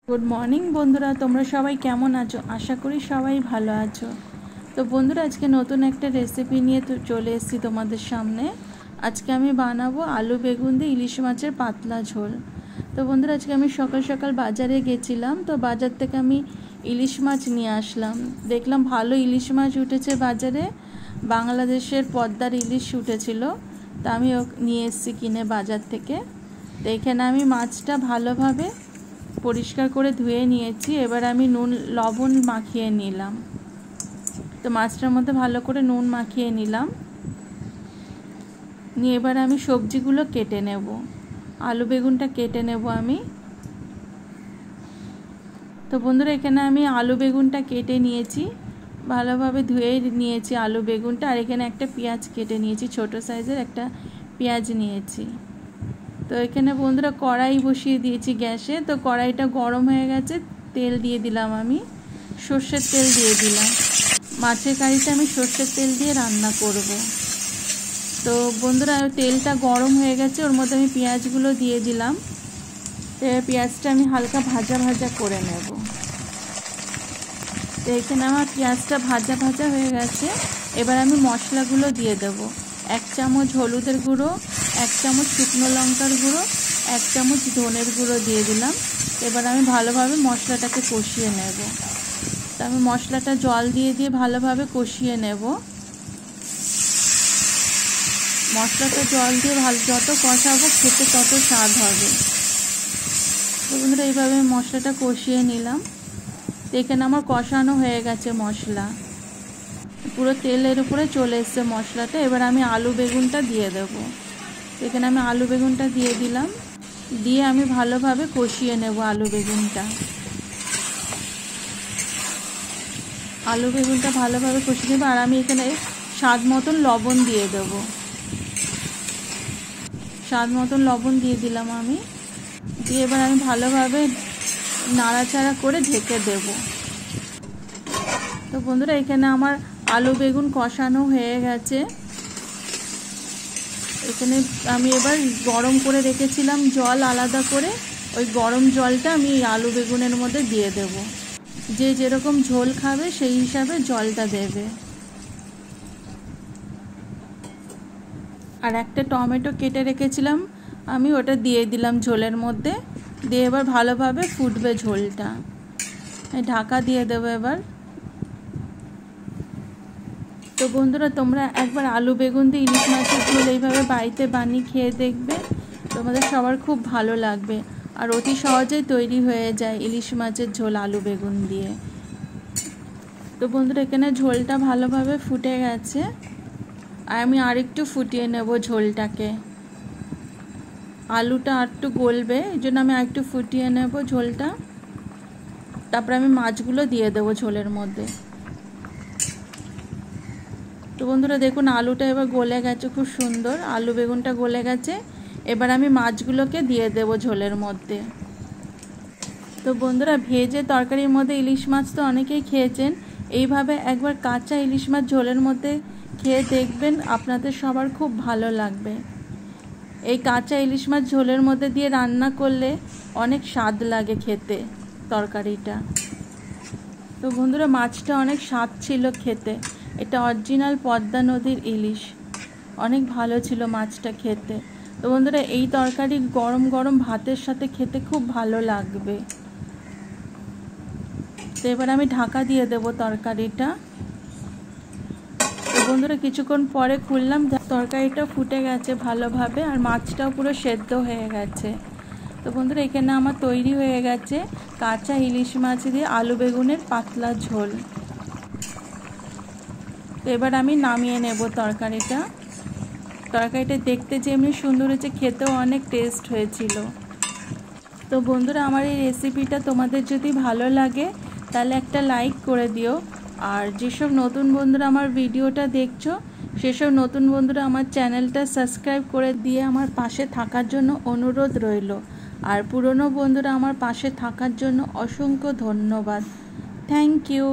Good morning বন্ধুরা, তোমরা সবাই কেমন আছো? আশা করি সবাই ভালো আছো। তো বন্ধুরা, আজকে নতুন একটা রেসিপি নিয়ে চলে এসেছি তোমাদের সামনে। আজকে আমি বানাবো আলু বেগুন দিয়ে ইলিশ মাছের পাতলা ঝোল। তো বন্ধুরা, আজকে আমি সকাল সকাল বাজারে গেছিলাম। তো বাজার থেকে আমি ইলিশ মাছ নিয়ে আসলাম। দেখলাম ভালো ইলিশ মাছ উঠেছে বাজারে, বাংলাদেশের পদ্মার ইলিশ উঠেছিল। তা আমি নিয়ে এসেছি কিনে বাজার থেকে। তো এখানে আমি মাছটা ভালোভাবে পরিষ্কার করে ধুয়ে নিয়েছি। এবার আমি নুন লবণ মাখিয়ে নিলাম। তো মাছটার মধ্যে ভালো করে নুন মাখিয়ে নিলাম। নিয়ে এবার আমি সবজিগুলো কেটে নেব। আলু বেগুনটা কেটে নেব আমি। তো বন্ধুরা, এখানে আমি আলু বেগুনটা কেটে নিয়েছি, ভালোভাবে ধুয়ে নিয়েছি আলু বেগুনটা। আর এখানে একটা পেঁয়াজ কেটে নিয়েছি, ছোট সাইজের একটা পেঁয়াজ নিয়েছি। তো এখানে বন্ধুরা কড়াই বসিয়ে দিয়েছি গ্যাসে। তো কড়াইটা গরম হয়ে গেছে, তেল দিয়ে দিলাম, আমি সর্ষের তেল দিয়ে দিলাম। মাছের কারিটা আমি সর্ষের তেল দিয়ে রান্না করব। তো বন্ধুরা, তেলটা গরম হয়ে গেছে, ওর মধ্যে আমি পেঁয়াজগুলো দিয়ে দিলাম। পেঁয়াজটা আমি হালকা ভাজা ভাজা করে নেব। তো এখানে আমার পেঁয়াজটা ভাজা ভাজা হয়ে গেছে। এবার আমি মশলাগুলো দিয়ে দেবো। 1 চামচ হলুদের গুঁড়ো, 1 চামচ শুকনো লঙ্কার গুঁড়ো, 1 চামচ ধনের গুঁড়ো দিয়ে দিলাম। এবার আমি ভালোভাবে মশলাটাকে কষিয়ে নেব। তো আমি মশলাটা জল দিয়ে দিয়ে ভালোভাবে কষিয়ে নেব। মশলাটা জল দিয়ে যত কষাবো খেতে তত স্বাদ হবে। তো বন্ধুরা, এইভাবে মশলাটা কষিয়ে নিলাম। তো এখানে আমার কষানো হয়ে গেছে মশলা, পুরো তেলের উপরে চলে এসছে মশলাটা। এবার আমি আলু বেগুনটা দিয়ে দেব। এখানে আমি আলু বেগুনটা দিয়ে দিলাম, দিয়ে আমি ভালোভাবে কষিয়ে নেব আলু বেগুনটা। আলু বেগুনটা ভালোভাবে কষিয়ে নেব। আর আমি এখানে স্বাদ মতন লবণ দিয়ে দেব। স্বাদ মতন লবণ দিয়ে দিলাম আমি। দিয়ে এবার আমি ভালোভাবে নাড়াচাড়া করে ঢেকে দেব। তো বন্ধুরা, এখানে আমার আলু বেগুন কষানো হয়ে গেছে। এখানে আমি এবার গরম করে রেখেছিলাম জল আলাদা করে, ওই গরম জলটা আমি আলু বেগুনের মধ্যে দিয়ে দেব। যে যেরকম ঝোল খাবে সেই হিসাবে জলটা দেবে। আর একটা টমেটো কেটে রেখেছিলাম আমি, ওটা দিয়ে দিলাম ঝোলের মধ্যে। দিয়ে এবার ভালোভাবে ফুটবে ঝোলটা। ঢাকা দিয়ে দেবো এবার। তো বন্ধুরা, তোমরা একবার আলু বেগুন দিয়ে ইলিশ মাছের ঝোল এইভাবে বাড়িতে বানিয়ে খেয়ে দেখবে, তোমাদের সবার খুব ভালো লাগবে। আর অতি সহজেই তৈরি হয়ে যায় ইলিশ মাছের ঝোল আলু বেগুন দিয়ে। তো বন্ধুরা, এখানে ঝোলটা ভালোভাবে ফুটে গেছে। আর আমি আরেকটু ফুটিয়ে নেব ঝোলটাকে। আলুটা আরেকটু গলবে, এই জন্য আমি আরেকটু ফুটিয়ে নেব ঝোলটা। তারপরে আমি মাছগুলো দিয়ে দেবো ঝোলের মধ্যে। তো বন্ধুরা, দেখুন আলুটা এবার গলে গেছে, খুব সুন্দর আলু বেগুনটা গলে গেছে। এবার আমি মাছগুলোকে দিয়ে দেবো ঝোলের মধ্যে। তো বন্ধুরা, ভেজে তরকারির মধ্যে ইলিশ মাছ তো অনেকেই খেয়েছেন। এইভাবে একবার কাঁচা ইলিশ মাছ ঝোলের মধ্যে খেয়ে দেখবেন, আপনাদের সবার খুব ভালো লাগবে। এই কাঁচা ইলিশ মাছ ঝোলের মধ্যে দিয়ে রান্না করলে অনেক স্বাদ লাগে খেতে তরকারিটা। তো বন্ধুরা, মাছটা অনেক স্বাদ ছিল খেতে। এটা অরিজিনাল পদ্মা নদীর ইলিশ, অনেক ভালো ছিল মাছটা খেতে। তো বন্ধুরা, এই তরকারি গরম গরম ভাতের সাথে খেতে খুব ভালো লাগবে। তো এবার আমি ঢাকা দিয়ে দেব তরকারিটা। তো বন্ধুরা, কিছুক্ষণ পরে খুললাম, তরকারিটা ফুটে গেছে ভালোভাবে, আর মাছটাও পুরো সেদ্ধ হয়ে গেছে। তো বন্ধুরা, এখানে আমার তৈরি হয়ে গেছে কাঁচা ইলিশ মাছ দিয়ে আলু বেগুনের পাতলা ঝোল। তো এবার আমি নামিয়ে নেব তরকারিটা। তরকারিটা দেখতে যেমনি সুন্দর হয়েছে, খেতেও অনেক টেস্ট হয়েছিল। তো বন্ধুরা, আমার এই রেসিপিটা তোমাদের যদি ভালো লাগে তাহলে একটা লাইক করে দিও। আর যেসব নতুন বন্ধুরা আমার ভিডিওটা দেখছো, সেসব নতুন বন্ধুরা আমার চ্যানেলটা সাবস্ক্রাইব করে দিয়ে আমার পাশে থাকার জন্য অনুরোধ রইল। আর পুরনো বন্ধুরা আমার পাশে থাকার জন্য অসংখ্য ধন্যবাদ। Thank you.